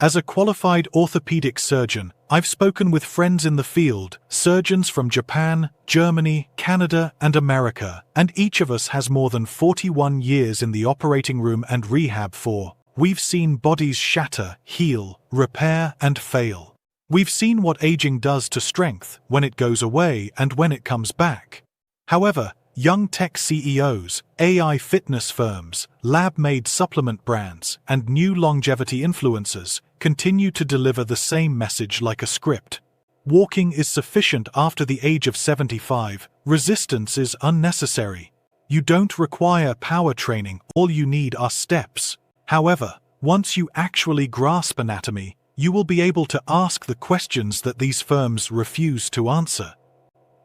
As a qualified orthopedic surgeon, I've spoken with friends in the field, surgeons from Japan, Germany, Canada, and America, and each of us has more than 41 years in the operating room and rehab floor. We've seen bodies shatter, heal, repair, and fail. We've seen what aging does to strength, when it goes away and when it comes back. However, young tech CEOs, AI fitness firms, lab-made supplement brands, and new longevity influencers continue to deliver the same message like a script. Walking is sufficient after the age of 75. Resistance is unnecessary. You don't require power training, all you need are steps. However, once you actually grasp anatomy, you will be able to ask the questions that these firms refuse to answer.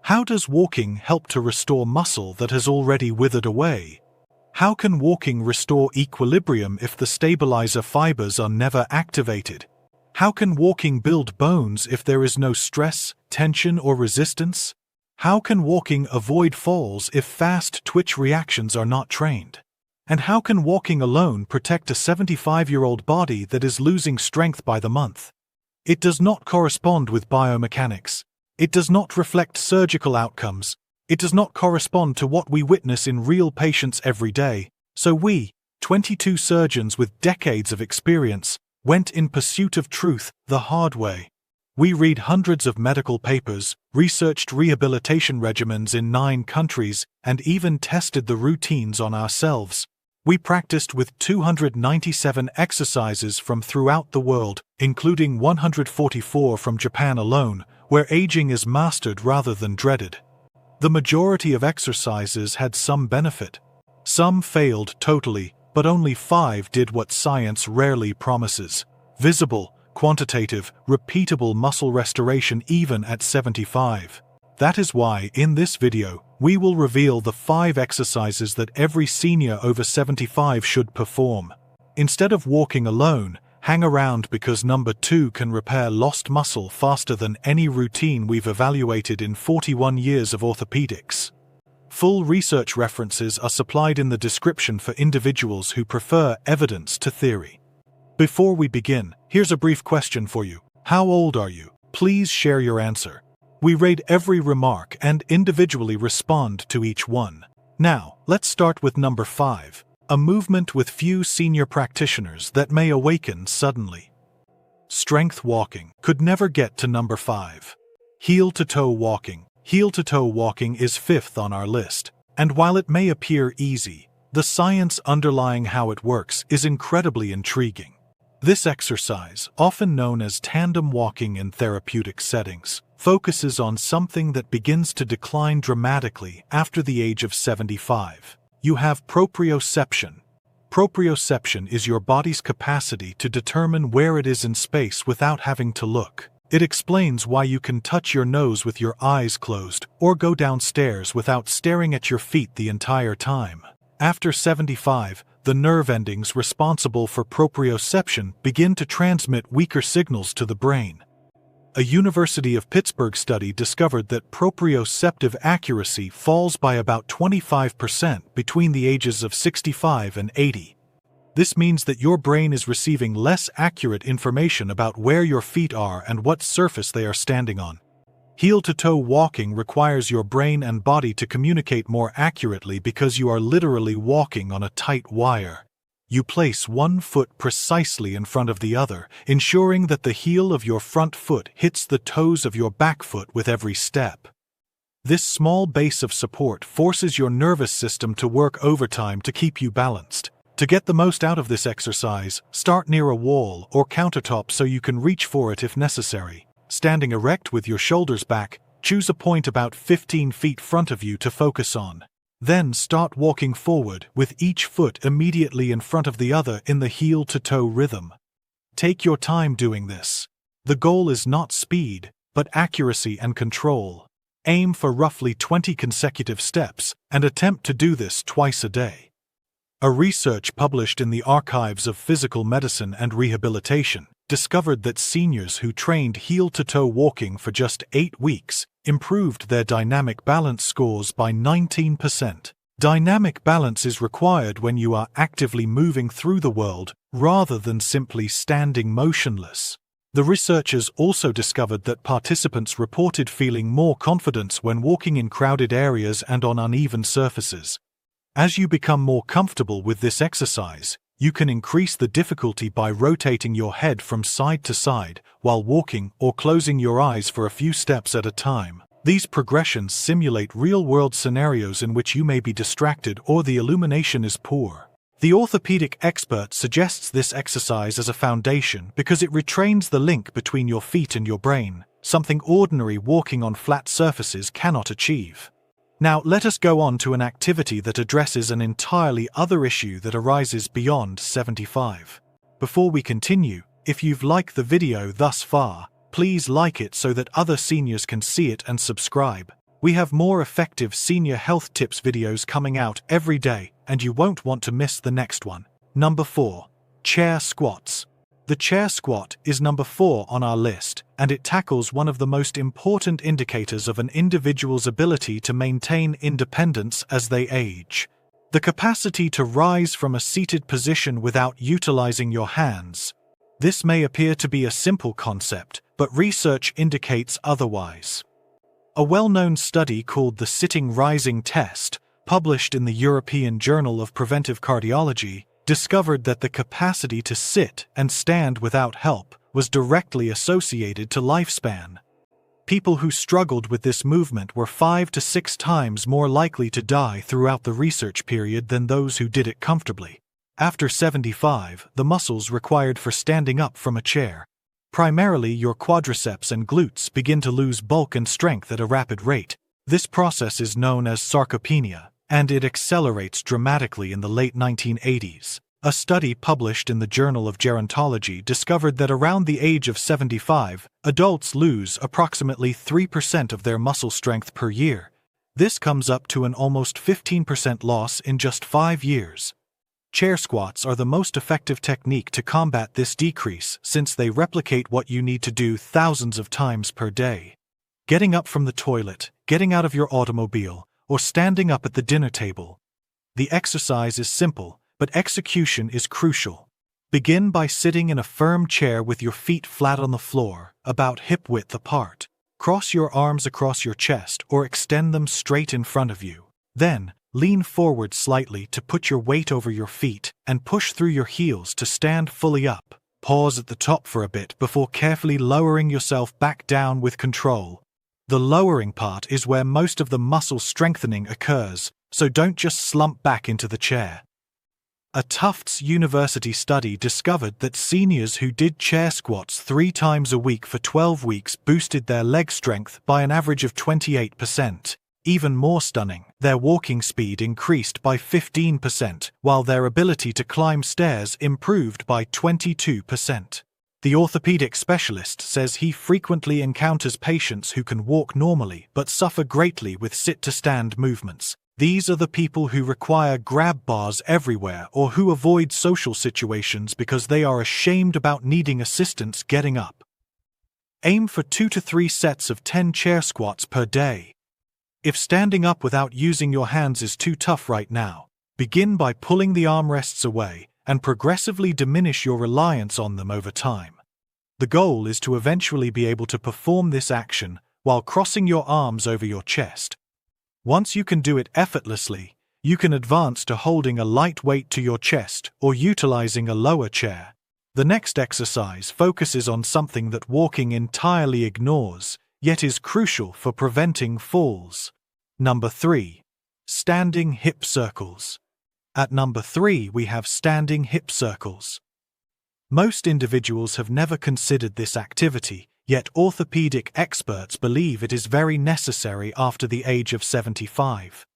How does walking help to restore muscle that has already withered away? How can walking restore equilibrium if the stabilizer fibers are never activated? How can walking build bones if there is no stress, tension, or resistance? How can walking avoid falls if fast twitch reactions are not trained? And how can walking alone protect a 75-year-old body that is losing strength by the month? It does not correspond with biomechanics. It does not reflect surgical outcomes. It does not correspond to what we witness in real patients every day. So we, 22 surgeons with decades of experience, went in pursuit of truth the hard way. We read hundreds of medical papers, researched rehabilitation regimens in 9 countries, and even tested the routines on ourselves. We practiced with 297 exercises from throughout the world, including 144 from Japan alone, where aging is mastered rather than dreaded. The majority of exercises had some benefit. Some failed totally, but only 5 did what science rarely promises: visible, quantitative, repeatable muscle restoration even at 75. That is why, in this video, we will reveal the 5 exercises that every senior over 75 should perform. Instead of walking alone, hang around because number 2 can repair lost muscle faster than any routine we've evaluated in 41 years of orthopedics. Full research references are supplied in the description for individuals who prefer evidence to theory. Before we begin, here's a brief question for you. How old are you? Please share your answer. We rate every remark and individually respond to each one. Now, let's start with number 5. A movement with few senior practitioners that may awaken suddenly. Strength walking could never get to number 5. Heel-to-toe walking. Heel-to-toe walking is 5th on our list, and while it may appear easy, the science underlying how it works is incredibly intriguing. This exercise, often known as tandem walking in therapeutic settings, focuses on something that begins to decline dramatically after the age of 75. You have proprioception. Proprioception is your body's capacity to determine where it is in space without having to look. It explains why you can touch your nose with your eyes closed or go downstairs without staring at your feet the entire time. After 75, the nerve endings responsible for proprioception begin to transmit weaker signals to the brain. A University of Pittsburgh study discovered that proprioceptive accuracy falls by about 25% between the ages of 65 and 80. This means that your brain is receiving less accurate information about where your feet are and what surface they are standing on. Heel-to-toe walking requires your brain and body to communicate more accurately because you are literally walking on a tight wire. You place one foot precisely in front of the other, ensuring that the heel of your front foot hits the toes of your back foot with every step. This small base of support forces your nervous system to work overtime to keep you balanced. To get the most out of this exercise, start near a wall or countertop so you can reach for it if necessary. Standing erect with your shoulders back, choose a point about 15 feet front of you to focus on. Then start walking forward with each foot immediately in front of the other in the heel-to-toe rhythm. Take your time doing this. The goal is not speed, but accuracy and control. Aim for roughly 20 consecutive steps and attempt to do this twice a day. A research published in the Archives of Physical Medicine and Rehabilitation discovered that seniors who trained heel-to-toe walking for just 8 weeks improved their dynamic balance scores by 19%. Dynamic balance is required when you are actively moving through the world rather than simply standing motionless. The researchers also discovered that participants reported feeling more confidence when walking in crowded areas and on uneven surfaces. As you become more comfortable with this exercise, you can increase the difficulty by rotating your head from side to side while walking or closing your eyes for a few steps at a time. These progressions simulate real-world scenarios in which you may be distracted or the illumination is poor. The orthopedic expert suggests this exercise as a foundation because it retrains the link between your feet and your brain, something ordinary walking on flat surfaces cannot achieve. Now, let us go on to an activity that addresses an entirely other issue that arises beyond 75. Before we continue, if you've liked the video thus far, please like it so that other seniors can see it and subscribe. We have more effective senior health tips videos coming out every day, and you won't want to miss the next one. Number 4. Chair squats. The chair squat is number 4 on our list, and it tackles one of the most important indicators of an individual's ability to maintain independence as they age. The capacity to rise from a seated position without utilizing your hands. This may appear to be a simple concept, but research indicates otherwise. A well-known study called the Sitting-Rising Test, published in the European Journal of Preventive Cardiology, discovered that the capacity to sit and stand without help was directly associated to lifespan. People who struggled with this movement were 5 to 6 times more likely to die throughout the research period than those who did it comfortably. After 75, the muscles required for standing up from a chair, primarily your quadriceps and glutes, begin to lose bulk and strength at a rapid rate. This process is known as sarcopenia, and it accelerates dramatically in the late 1980s. A study published in the Journal of Gerontology discovered that around the age of 75, adults lose approximately 3% of their muscle strength per year. This comes up to an almost 15% loss in just 5 years. Chair squats are the most effective technique to combat this decrease since they replicate what you need to do thousands of times per day. Getting up from the toilet, getting out of your automobile, or standing up at the dinner table. The exercise is simple, but execution is crucial. Begin by sitting in a firm chair with your feet flat on the floor, about hip-width apart. Cross your arms across your chest or extend them straight in front of you. Then, lean forward slightly to put your weight over your feet and push through your heels to stand fully up. Pause at the top for a bit before carefully lowering yourself back down with control. The lowering part is where most of the muscle strengthening occurs, so don't just slump back into the chair. A Tufts University study discovered that seniors who did chair squats 3 times a week for 12 weeks boosted their leg strength by an average of 28%. Even more stunning, their walking speed increased by 15%, while their ability to climb stairs improved by 22%. The orthopedic specialist says he frequently encounters patients who can walk normally but suffer greatly with sit-to-stand movements. These are the people who require grab bars everywhere or who avoid social situations because they are ashamed about needing assistance getting up. Aim for 2 to 3 sets of 10 chair squats per day. If standing up without using your hands is too tough right now, begin by pulling the armrests away and progressively diminish your reliance on them over time. The goal is to eventually be able to perform this action while crossing your arms over your chest. Once you can do it effortlessly, you can advance to holding a light weight to your chest or utilizing a lower chair. The next exercise focuses on something that walking entirely ignores, yet is crucial for preventing falls. Number 3. Standing hip circles. At number 3 we have standing hip circles. Most individuals have never considered this activity, yet orthopedic experts believe it is very necessary after the age of 75.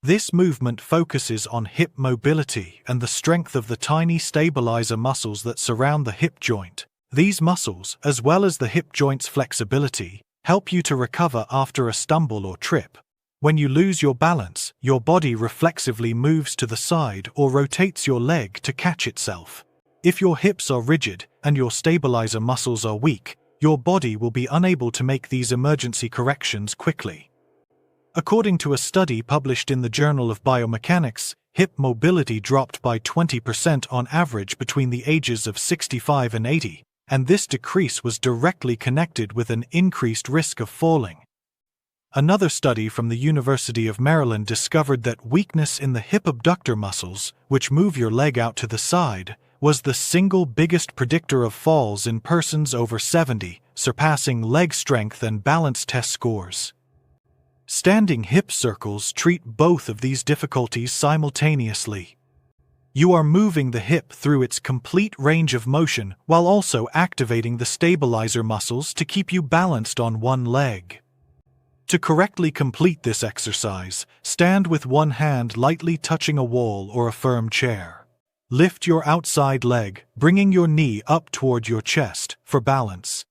This movement focuses on hip mobility and the strength of the tiny stabilizer muscles that surround the hip joint. These muscles, as well as the hip joint's flexibility, help you to recover after a stumble or trip. When you lose your balance, your body reflexively moves to the side or rotates your leg to catch itself. If your hips are rigid and your stabilizer muscles are weak, your body will be unable to make these emergency corrections quickly. According to a study published in the Journal of Biomechanics, hip mobility dropped by 20% on average between the ages of 65 and 80, and this decrease was directly connected with an increased risk of falling. Another study from the University of Maryland discovered that weakness in the hip abductor muscles, which move your leg out to the side, was the single biggest predictor of falls in persons over 70, surpassing leg strength and balance test scores. Standing hip circles treat both of these difficulties simultaneously. You are moving the hip through its complete range of motion while also activating the stabilizer muscles to keep you balanced on one leg. To correctly complete this exercise, stand with one hand lightly touching a wall or a firm chair. Lift your outside leg, bringing your knee up toward your chest for balance.